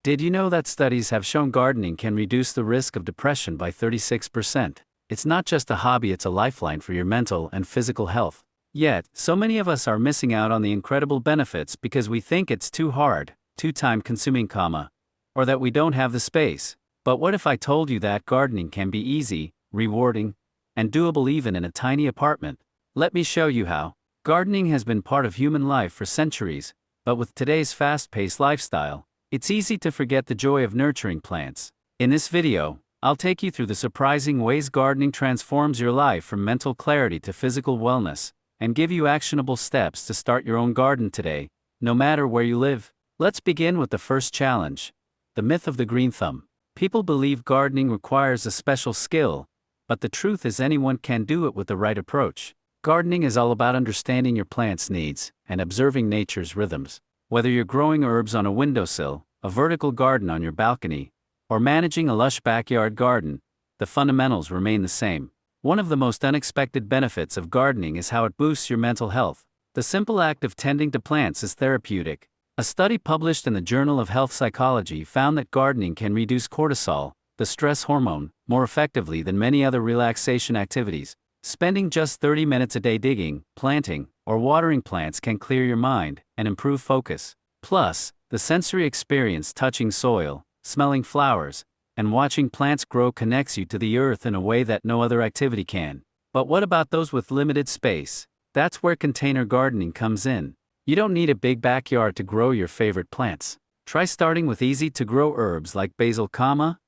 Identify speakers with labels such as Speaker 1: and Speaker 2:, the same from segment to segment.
Speaker 1: Did you know that studies have shown gardening can reduce the risk of depression by 36%? It's not just a hobby, it's a lifeline for your mental and physical health. Yet, so many of us are missing out on the incredible benefits because we think it's too hard, too time-consuming, or that we don't have the space. But what if I told you that gardening can be easy, rewarding, and doable even in a tiny apartment? Let me show you how. Gardening has been part of human life for centuries, but with today's fast-paced lifestyle, it's easy to forget the joy of nurturing plants. In this video, I'll take you through the surprising ways gardening transforms your life from mental clarity to physical wellness, and give you actionable steps to start your own garden today, no matter where you live. Let's begin with the first challenge: the myth of the green thumb. People believe gardening requires a special skill, but the truth is anyone can do it with the right approach. Gardening is all about understanding your plant's needs and observing nature's rhythms. Whether you're growing herbs on a windowsill, a vertical garden on your balcony, or managing a lush backyard garden, the fundamentals remain the same. One of the most unexpected benefits of gardening is how it boosts your mental health. The simple act of tending to plants is therapeutic. A study published in the Journal of Health Psychology found that gardening can reduce cortisol, the stress hormone, more effectively than many other relaxation activities. Spending just 30 minutes a day digging, planting, or watering plants can clear your mind and improve focus. Plus, the sensory experience touching soil, smelling flowers, and watching plants grow connects you to the earth in a way that no other activity can. But what about those with limited space? That's where container gardening comes in. You don't need a big backyard to grow your favorite plants. Try starting with easy-to-grow herbs like basil,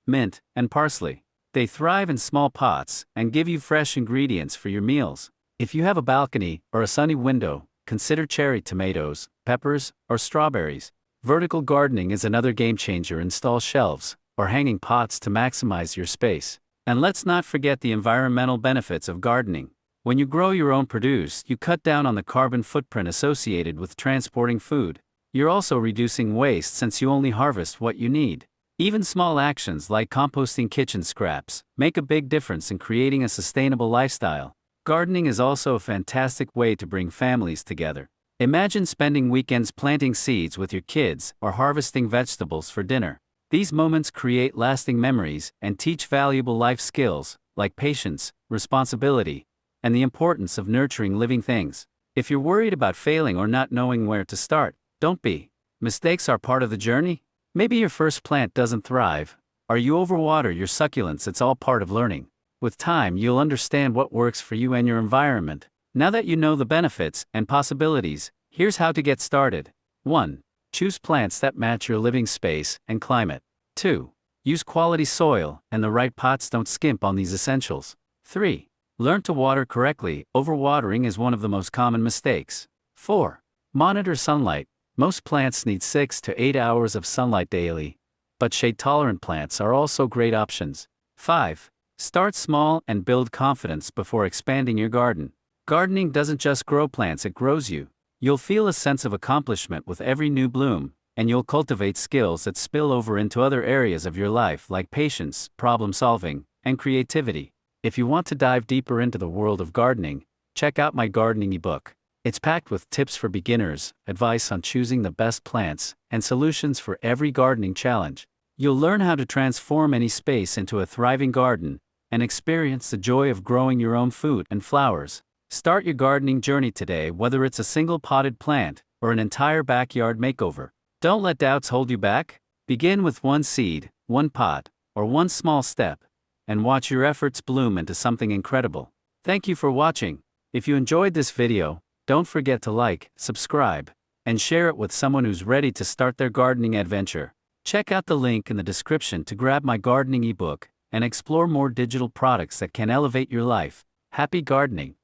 Speaker 1: mint, and parsley. They thrive in small pots and give you fresh ingredients for your meals. If you have a balcony or a sunny window, consider cherry tomatoes, peppers, or strawberries. Vertical gardening is another game changer. Install shelves or hanging pots to maximize your space. And let's not forget the environmental benefits of gardening. When you grow your own produce, you cut down on the carbon footprint associated with transporting food. You're also reducing waste since you only harvest what you need. Even small actions like composting kitchen scraps make a big difference in creating a sustainable lifestyle. Gardening is also a fantastic way to bring families together. Imagine spending weekends planting seeds with your kids or harvesting vegetables for dinner. These moments create lasting memories and teach valuable life skills like patience, responsibility, and the importance of nurturing living things. If you're worried about failing or not knowing where to start, don't be. Mistakes are part of the journey. Maybe your first plant doesn't thrive, or you overwater your succulents. It's all part of learning. With time, you'll understand what works for you and your environment. Now that you know the benefits and possibilities, here's how to get started. 1. Choose plants that match your living space and climate. 2. Use quality soil and the right pots. Don't skimp on these essentials. 3. Learn to water correctly. Overwatering is one of the most common mistakes. 4. Monitor sunlight. Most plants need 6 to 8 hours of sunlight daily, but shade-tolerant plants are also great options. 5. Start small and build confidence before expanding your garden. Gardening doesn't just grow plants, it grows you. You'll feel a sense of accomplishment with every new bloom, and you'll cultivate skills that spill over into other areas of your life like patience, problem-solving, and creativity. If you want to dive deeper into the world of gardening, check out my gardening ebook. It's packed with tips for beginners, advice on choosing the best plants, and solutions for every gardening challenge. You'll learn how to transform any space into a thriving garden and experience the joy of growing your own food and flowers. Start your gardening journey today, whether it's a single potted plant or an entire backyard makeover. Don't let doubts hold you back. Begin with one seed, one pot, or one small step, and watch your efforts bloom into something incredible. Thank you for watching. If you enjoyed this video, don't forget to like, subscribe, and share it with someone who's ready to start their gardening adventure. Check out the link in the description to grab my gardening ebook and explore more digital products that can elevate your life. Happy gardening!